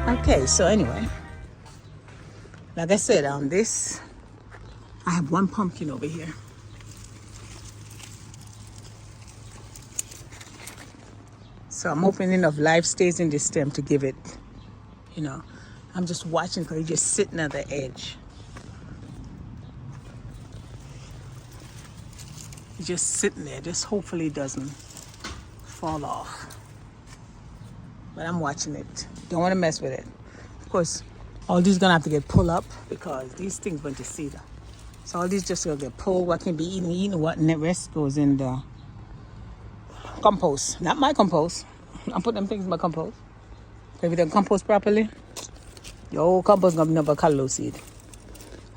Okay, so anyway, like I said, this, I have one pumpkin over here. So I'm hoping enough life stays in this stem to give it, I'm just watching because he's just sitting at the edge. He's just sitting there, just hopefully it doesn't fall off. But I'm watching it. Don't want to mess with it. Of course, all these gonna have to get pulled up because these things went to cedar. So all these just gonna get pulled. What can be eaten what, and the rest goes in the compost. Not my compost. I'm putting them things in my compost. If you don't compost properly, your whole compost gonna be nothing but callaloo seed.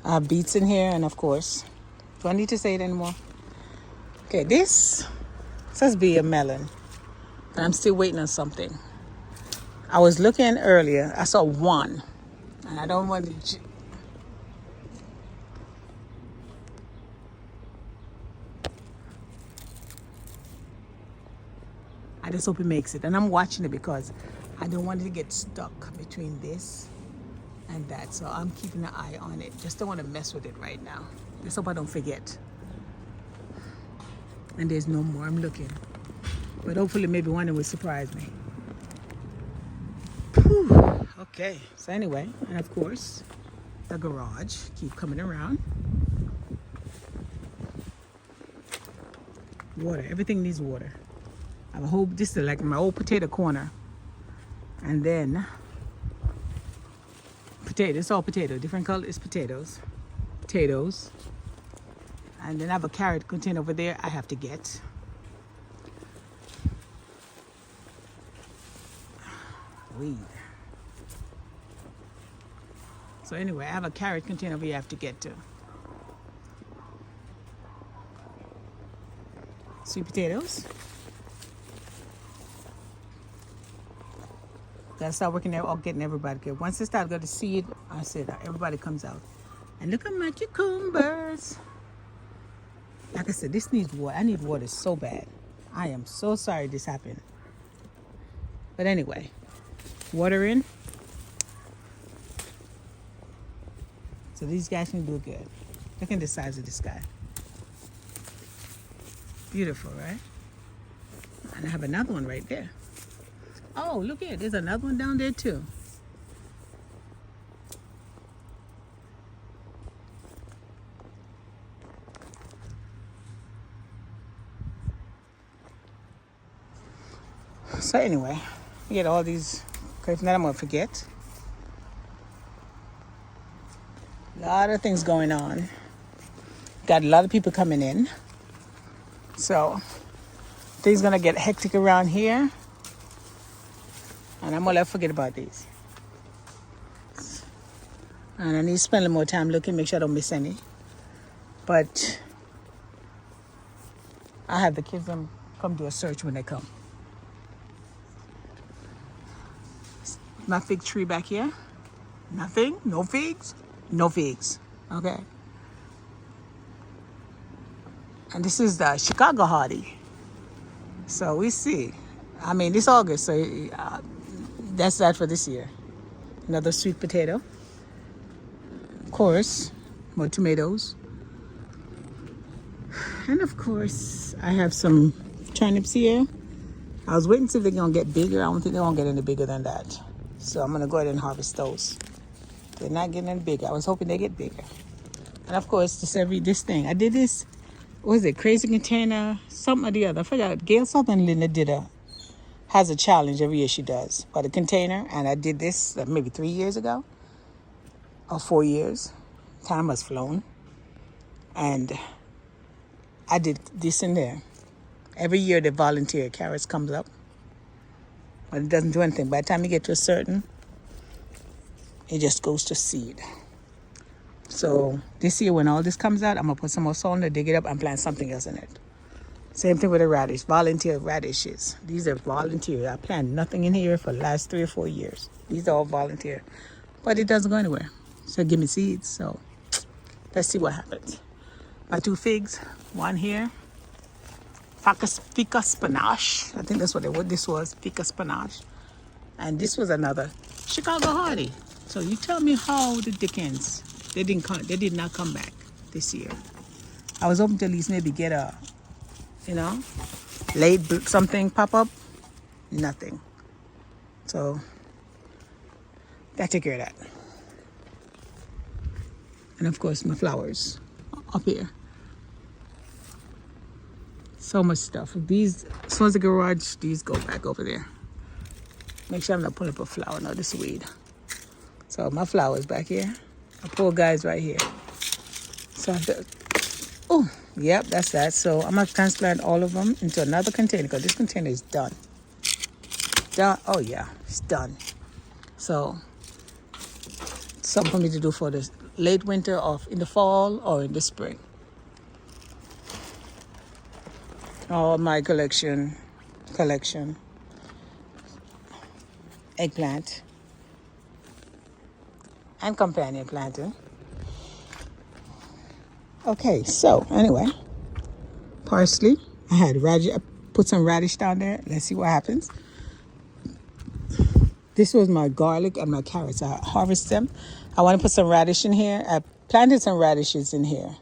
I have beets in here, and of course, do I need to say it anymore? Okay, this says be a melon, but I'm still waiting on something. I was looking earlier, I saw one, and I don't want to. I just hope it makes it, and I'm watching it because I don't want it to get stuck between this and that, so I'm keeping an eye on it. Just don't want to mess with it right now. Just hope I don't forget. And there's no more. I'm looking, but hopefully maybe one will surprise me. Whew. Okay, so anyway, and of course the garage keep coming around. Water, everything needs water. I hope this is like my old potato corner, and then potato, it's all potato, different color is potatoes, and then I have a carrot container over there I have to get. Weed. So anyway, I have a carrot container we have to get to. Sweet potatoes. Gotta start working there, getting everybody good. Once they start going to seed, I said everybody comes out. And look at my cucumbers. Like I said, this needs water. I need water so bad. I am so sorry this happened. But anyway, water in. So these guys can do good. Look at the size of this guy. Beautiful, right? And I have another one right there. Oh, look here. There's another one down there too. So anyway, we get all these. Okay, if not, I'm going to forget. A lot of things going on. Got a lot of people coming in. So things going to get hectic around here. And I'm going to forget about these. And I need to spend a little more time looking, make sure I don't miss any. But I have the kids come do a search when they come. My fig tree back here. Nothing. No figs. No figs. Okay. And this is the Chicago Hardy. So we see. I mean, it's August, so that's that for this year. Another sweet potato. Of course, more tomatoes. And of course, I have some turnips here. I was waiting to see if they're going to get bigger. I don't think they're going to get any bigger than that. So I'm going to go ahead and harvest those. They're not getting any bigger. I was hoping they get bigger. And of course, this thing. I did this, what is it, crazy container, something or the other. I forgot. Gail Southern Linda has a challenge every year she does for the container. And I did this maybe 3 years ago or 4 years. Time has flown. And I did this in there. Every year the volunteer carrots comes up. But it doesn't do anything. By the time you get to a certain, it just goes to seed. So this year when all this comes out, I'm going to put some more soil in it, dig it up, and plant something else in it. Same thing with the radish, volunteer radishes. These are volunteer. I planted nothing in here for the last 3 or 4 years. These are all volunteer. But it doesn't go anywhere. So give me seeds. So let's see what happens. My 2 figs, one here. Fika spinach. I think that's what this was, fika spinach. And this was another Chicago Hardy. So you tell me how the Dickens they did not come back this year. I was hoping to at least maybe get a, you know, something pop up. Nothing. So gotta take care of that. And of course my flowers up here. So much stuff. These, as soon as the garage, these go back over there. Make sure I'm not pulling up a flower, no, this weed. So my flowers back here. My poor guy's right here. So I have to, oh, yep, that's that. So I'm gonna transplant all of them into another container because this container is done. Done, oh yeah, it's done. So something for me to do for the late winter or in the fall or in the spring. All my collection, eggplant, and companion planting. Okay, so anyway, parsley. I had radish. I put some radish down there. Let's see what happens. This was my garlic and my carrots. I harvested them. I want to put some radish in here. I planted some radishes in here.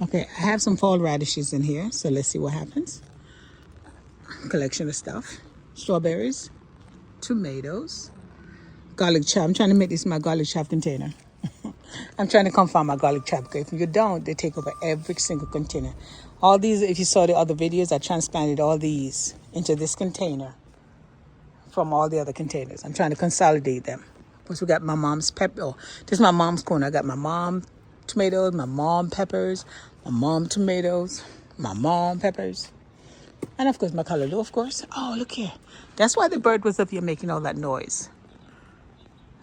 Okay, I have some fall radishes in here, so let's see what happens. Collection of stuff. Strawberries, tomatoes, garlic chop. I'm trying to make this my garlic chop container. I'm trying to confirm my garlic chop, because if you don't, they take over every single container. All these, if you saw the other videos, I transplanted all these into this container from all the other containers. I'm trying to consolidate them. Plus we got my mom's pepper. Oh, this is my mom's corner. I got my mom tomatoes, my mom peppers, my mom tomatoes, my mom peppers, and of course my callaloo, of course. Oh, look here. That's why the bird was up here making all that noise.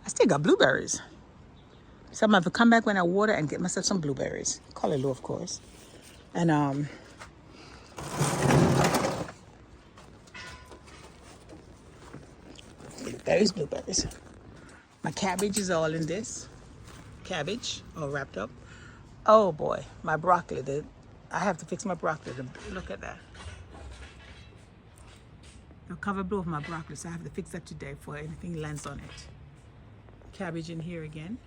I still got blueberries. So I'm going to come back when I water and get myself some blueberries. Callaloo, of course. And blueberries. My cabbage is all in this. Cabbage all wrapped up. Oh boy, my broccoli. I have to fix my broccoli. Look at that. The cover blew off my broccoli, so I have to fix that today before anything lands on it. Cabbage in here again.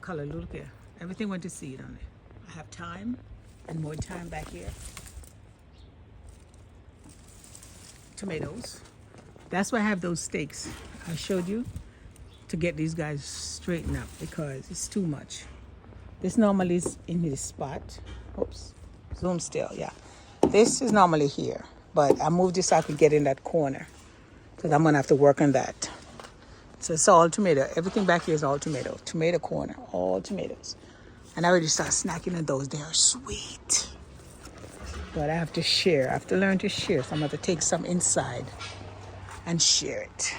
Callaloo, look here. Everything went to seed on it. I have thyme and more thyme back here. Tomatoes. That's why I have those stakes I showed you, to get these guys straightened up, because it's too much. This normally is in this spot. Oops, zoom still, yeah. This is normally here, but I moved this so I could get in that corner, because I'm gonna have to work on that. So it's all tomato. Everything back here is all tomato. Tomato corner, all tomatoes. And I already start snacking on those. They are sweet. But I have to share. I have to learn to share. So I'm gonna have to take some inside and share it.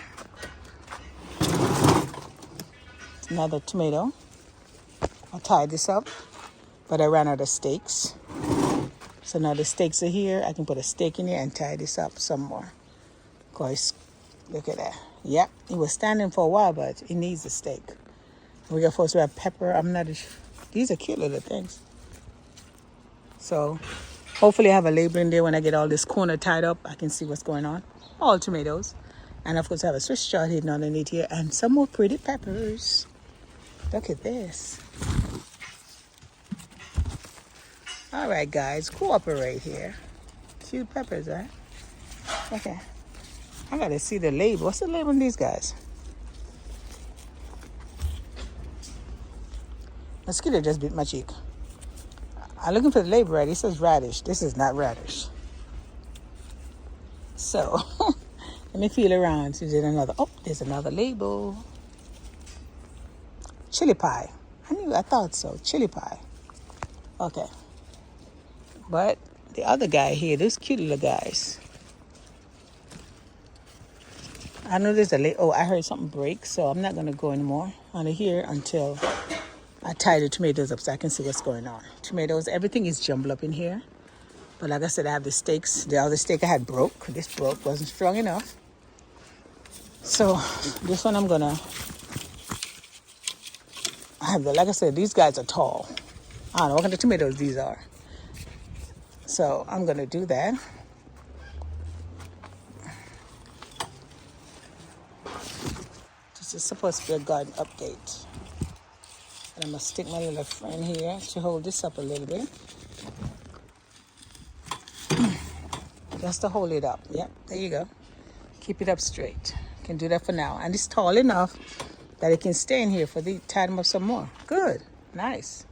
Another tomato. I'll tie this up, but I ran out of stakes. So now the stakes are here. I can put a stake in here and tie this up some more. Of course, look at that. Yep, it was standing for a while, but it needs a stake. We have pepper. These are cute little things. So hopefully I have a label in there when I get all this corner tied up. I can see what's going on. All tomatoes. And of course I have a Swiss chard hidden underneath here and some more pretty peppers. Look at this. All right, guys, cooperate here. Cute peppers, right? Okay. I gotta see the label. What's the label on these guys? Mosquito just bit my cheek. I'm looking for the label right. It says radish. This is not radish. So, let me feel around. So there's another label. Chili pie. I thought so. Chili pie. Okay. But the other guy here, those cute little guys. I know there's I heard something break, so I'm not going to go anymore under here until I tie the tomatoes up so I can see what's going on. Tomatoes, everything is jumbled up in here. But like I said, I have the stakes. The other stake I had broke. This broke, wasn't strong enough. So this one I'm going to, like I said, these guys are tall. I don't know what kind of tomatoes these are. So I'm gonna do that. This is supposed to be a garden update. And I'm gonna stick my little friend here to hold this up a little bit. Just to hold it up. Yep, there you go. Keep it up straight. Can do that for now. And it's tall enough that it can stay in here for the time of some more. Good. Nice.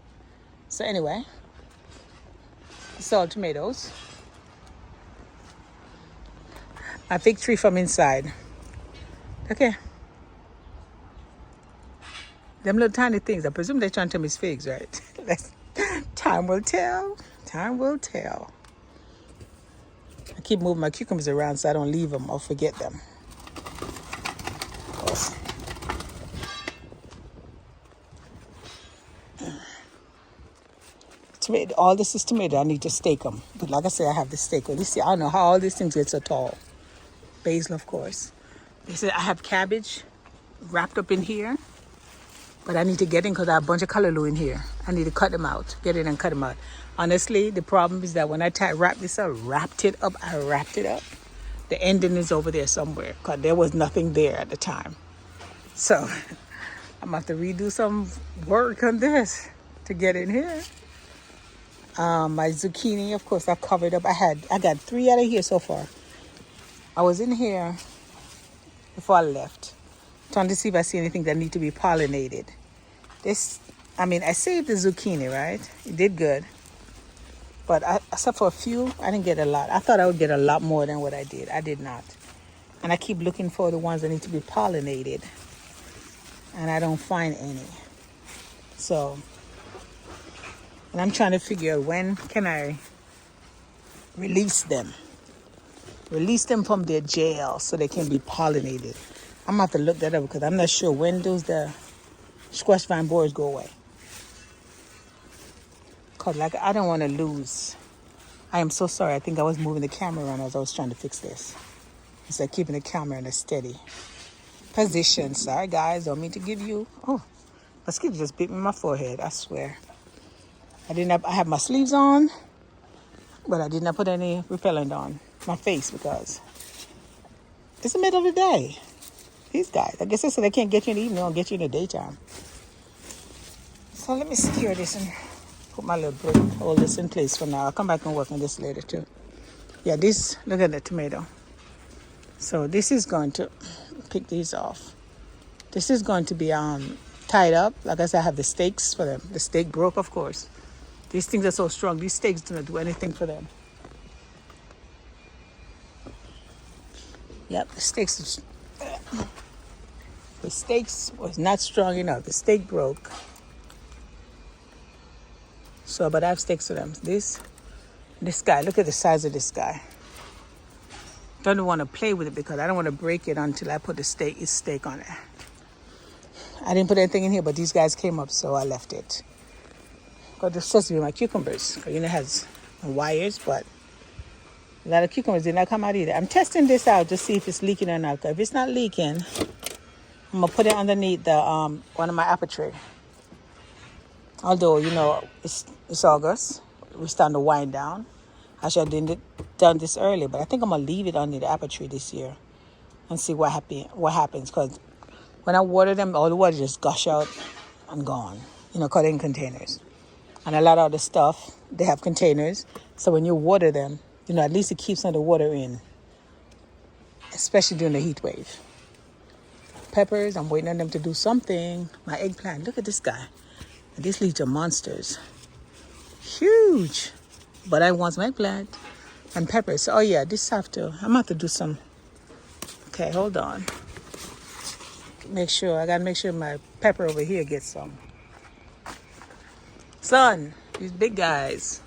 So anyway, it's all tomatoes. My fig tree from inside. Okay. Them little tiny things. I presume they're trying to tell me it's figs, right? Time will tell. Time will tell. I keep moving my cucumbers around so I don't leave them or forget them. Tomato, all this is tomato. I need to stake them. But like I said, I have the stake. Well, you see, I don't know how all these things get so tall. Basil, of course. They said I have cabbage wrapped up in here. But I need to get in because I have a bunch of callaloo in here. I need to cut them out. Get in and cut them out. Honestly, the problem is that when I wrapped this up, wrapped it up, the ending is over there somewhere because there was nothing there at the time. So I'm going to have to redo some work on this to get in here. My zucchini, of course, I covered up. I got 3 out of here so far. I was in here before I left, trying to see if I see anything that need to be pollinated. I saved the zucchini, right? It did good. But except for a few, I didn't get a lot. I thought I would get a lot more than what I did. I did not. And I keep looking for the ones that need to be pollinated. And I don't find any. So, and I'm trying to figure out when can I release them. Release them from their jail so they can be pollinated. I'm going to have to look that up because I'm not sure when the squash vine borers go away. Because I don't want to lose. I am so sorry. I think I was moving the camera around as I was trying to fix this. Instead of keeping the camera in a steady position. Sorry, guys. Don't mean to give you... Oh, mosquito just bit me in my forehead. I swear. I have my sleeves on, but I did not put any repellent on my face because it's the middle of the day. These guys, I guess they said they can't get you in the evening or get you in the daytime. So let me secure this and put my little brick, hold this in place for now. I'll come back and work on this later too. Yeah, look at the tomato. So this is going to, pick these off. This is going to be tied up. Like I said, I have the stakes for them. The stake broke, of course. These things are so strong. These stakes do not do anything for them. Yep, the stakes was not strong enough. The stake broke. So, but I have stakes for them. This guy, look at the size of this guy. Don't want to play with it because I don't want to break it until I put its stake on it. I didn't put anything in here, but these guys came up, so I left it. Because they're supposed to be my cucumbers. It has wires, but a lot of cucumbers did not come out either. I'm testing this out to see if it's leaking or not. If it's not leaking, I'm going to put it underneath the one of my apple tree. Although, it's August. We're starting to wind down. I should have done this early, but I think I'm going to leave it under the apple tree this year and see what happens. Because when I water them, all the water just gush out and gone. Cut in containers. And a lot of the stuff, they have containers. So when you water them, at least it keeps some of the water in. Especially during the heat wave. Peppers, I'm waiting on them to do something. My eggplant, look at this guy. These leaves are monsters. Huge. But I want some eggplant. And peppers. Oh yeah, I'm going to have to do some. Okay, hold on. I got to make sure my pepper over here gets some. Son, these big guys.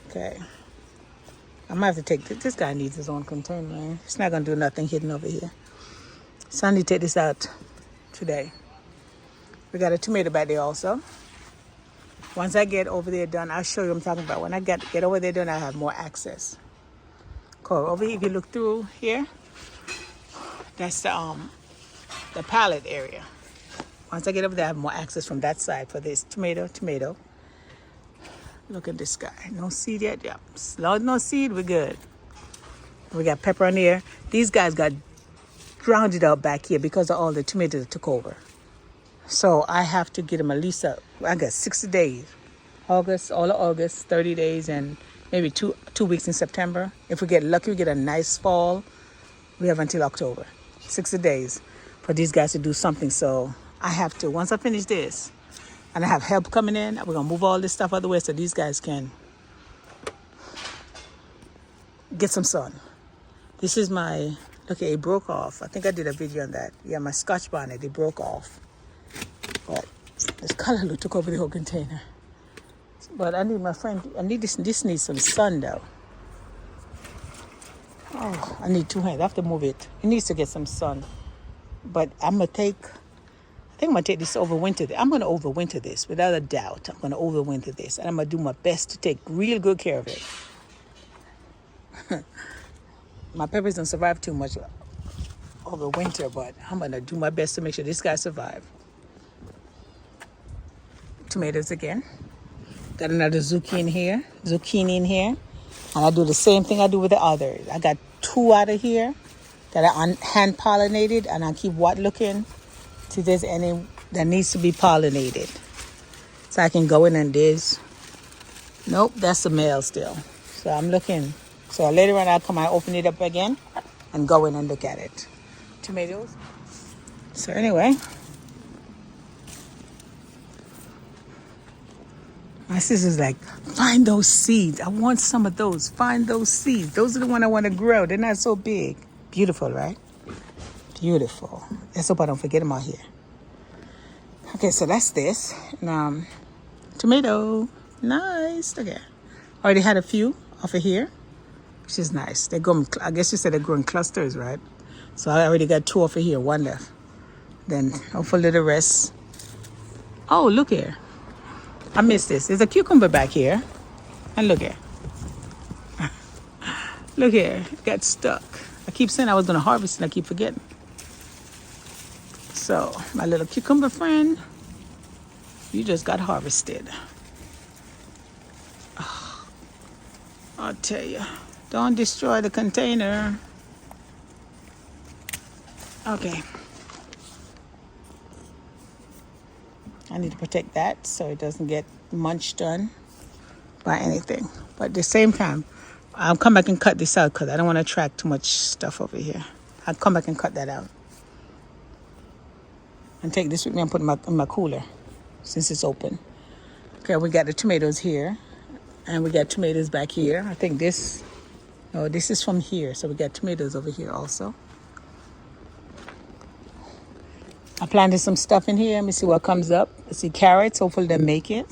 Okay. I might have to take this guy needs his own container, man. It's not going to do nothing hidden over here. So I need to take this out today. We got a tomato back there also. Once I get over there done, I'll show you what I'm talking about. When I get over there done, I have more access. Cool. Over here, if you look through here, that's the pallet area. Once I get over there, I have more access from that side for this tomato. Look at this guy. No seed yet? Yeah. Lord, no seed, we're good. We got pepper on here. These guys got drowned out back here because of all the tomatoes that took over. So I have to get them at least, I got 60 days. August, all of August, 30 days, and maybe two weeks in September. If we get lucky, we get a nice fall. We have until October. 60 days for these guys to do something. So I have to, once I finish this, and I have help coming in, we're going to move all this stuff out of the way so these guys can get some sun. This is my, look, it broke off. I think I did a video on that. Yeah, my Scotch bonnet, it broke off. But this color took over the whole container. But I need my friend, I need this needs some sun though. Oh, I need 2 hands. I have to move it. It needs to get some sun. But I think I'm going to take this overwinter. I'm going to overwinter this, without a doubt. I'm going to overwinter this. And I'm going to do my best to take real good care of it. My peppers don't survive too much over winter, but I'm going to do my best to make sure this guy survive. Tomatoes again. Got another zucchini in here. And I do the same thing I do with the others. I got 2 out of here that I hand pollinated, and I keep looking see if there's any that needs to be pollinated. So I can go in and nope, that's the male still. So I'm looking. So later on I'll come and open it up again and go in and look at it. Tomatoes. So anyway, my sister's like, find those seeds. I want some of those. Find those seeds. Those are the ones I want to grow. They're not so big. Beautiful, right? Beautiful. Let's hope I don't forget them out here. Okay, so that's this. And, tomato. Nice. Okay. Already had a few off of here, which is nice. They go, I guess you said they grow in clusters, right? So I already got 2 off of here, 1 left. Then hopefully the rest. Oh, look here. I missed this. There's a cucumber back here. And look here. Look here. It got stuck. I keep saying I was going to harvest and I keep forgetting. So, my little cucumber friend, you just got harvested. Oh, I'll tell you. Don't destroy the container. Okay. I need to protect that so it doesn't get munched on by anything. But at the same time, I'll come back and cut this out because I don't want to attract too much stuff over here. I'll come back and cut that out. And take this with me and put it in my cooler since it's open. Okay, we got the tomatoes here. And we got tomatoes back here. I think this is from here. So we got tomatoes over here also. I planted some stuff in here. Let me see what comes up. I see carrots. Hopefully they make it.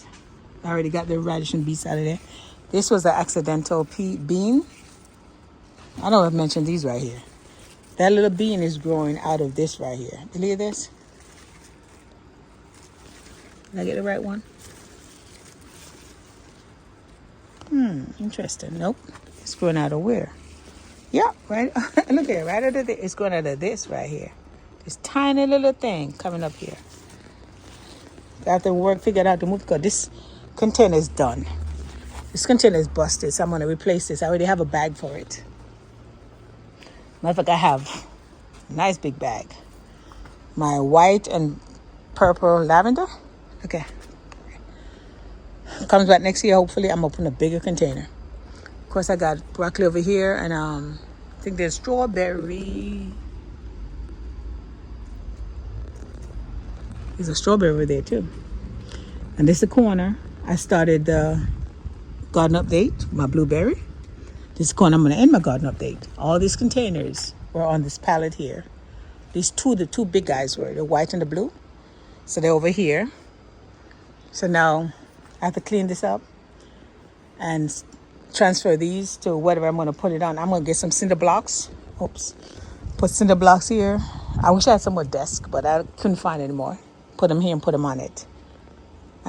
I already got the radish and beets out of there. This was an accidental bean. I know I've mentioned these right here. That little bean is growing out of this right here. Believe this? Did I get the right one? Interesting. Nope. It's growing out of where? Yeah, right. Look here, right out of this. It's growing out of this right here. This tiny little thing coming up here. I have to figure out to move because this container is done. This container is busted, so I'm going to replace this. I already have a bag for it. Matter of fact, I have a nice big bag. My white and purple lavender. Okay. It comes back next year, hopefully. I'm opening a bigger container. Of course, I got broccoli over here, and I think there's strawberry. There's a strawberry over there, too. And this is the corner. I started the garden update, my blueberry. This is the corner I'm going to end my garden update. All these containers were on this pallet here. The 2 big guys were, the white and the blue. So they're over here. So now I have to clean this up and transfer these to whatever I'm going to put it on. I'm going to get some cinder blocks. Oops. Put cinder blocks here. I wish I had some more desk, but I couldn't find any more. Put them here and put them on it.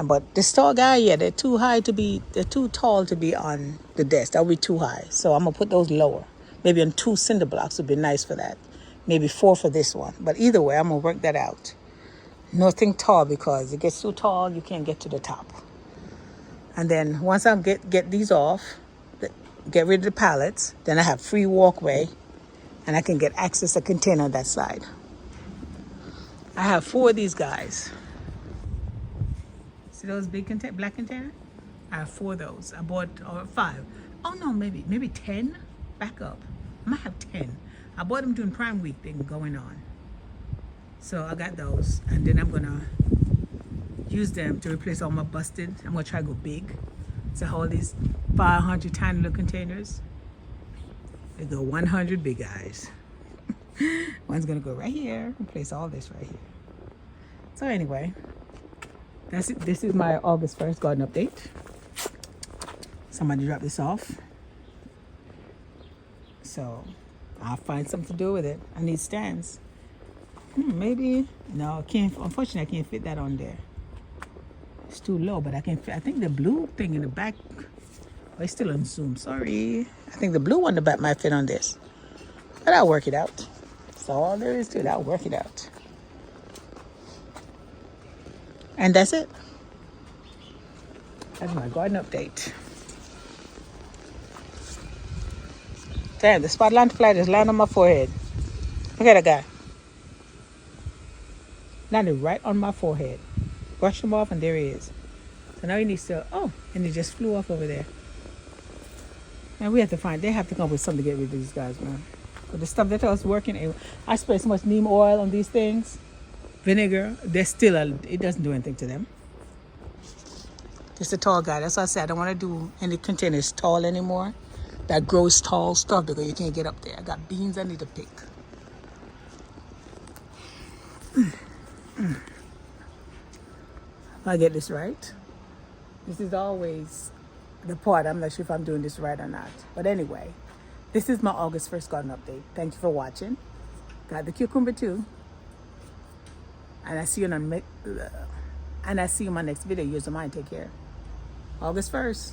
But this tall guy, yeah, they're too tall to be on the desk. That would be too high. So I'm going to put those lower. Maybe on 2 cinder blocks would be nice for that. Maybe 4 for this one. But either way, I'm going to work that out. Nothing tall because it gets too tall, you can't get to the top. And then once I get these off, get rid of the pallets, then I have free walkway and I can get access to container on that side. I have 4 of these guys. See those big black container? I have 4 of those. I bought, or 5. Oh no, maybe 10. Back up. I might have 10. I bought them during Prime Week thing going on. So I got those, and then I'm gonna use them to replace all my busted. I'm gonna try to go big. So all these 500 tiny little containers. They go 100 big guys. One's gonna go right here. Replace all this right here. So anyway, that's it. This is my August 1st garden update. Somebody dropped this off. So I'll find something to do with it. I need stands. Maybe, no, I can't. Unfortunately, I can't fit that on there. It's too low, but I can fit. I think the blue thing in the back, oh, it's still on Zoom. Sorry. I think the blue one in the back might fit on this. But I'll work it out. That's all there is to it. I'll work it out. And that's it. That's my garden update. Damn, the spotlight fly just landed on my forehead. Look at that guy. Landed right on my forehead. Brushed him off and there he is. So now he needs to, oh, and he just flew off over there. And they have to come up with something to get rid of these guys, man. But the stuff that I was working, I spray so much neem oil on these things, vinegar, it doesn't do anything to them. Just a tall guy. That's why I said I don't want to do any containers tall anymore. That grows tall stuff because you can't get up there. I got beans I need to pick. I get this right. This is always the part. I'm not sure if I'm doing this right or not. But anyway, this is my August 1st garden update. Thank you for watching. Got the cucumber too. And I see you in my next video. Use the mind. Take care. August 1st.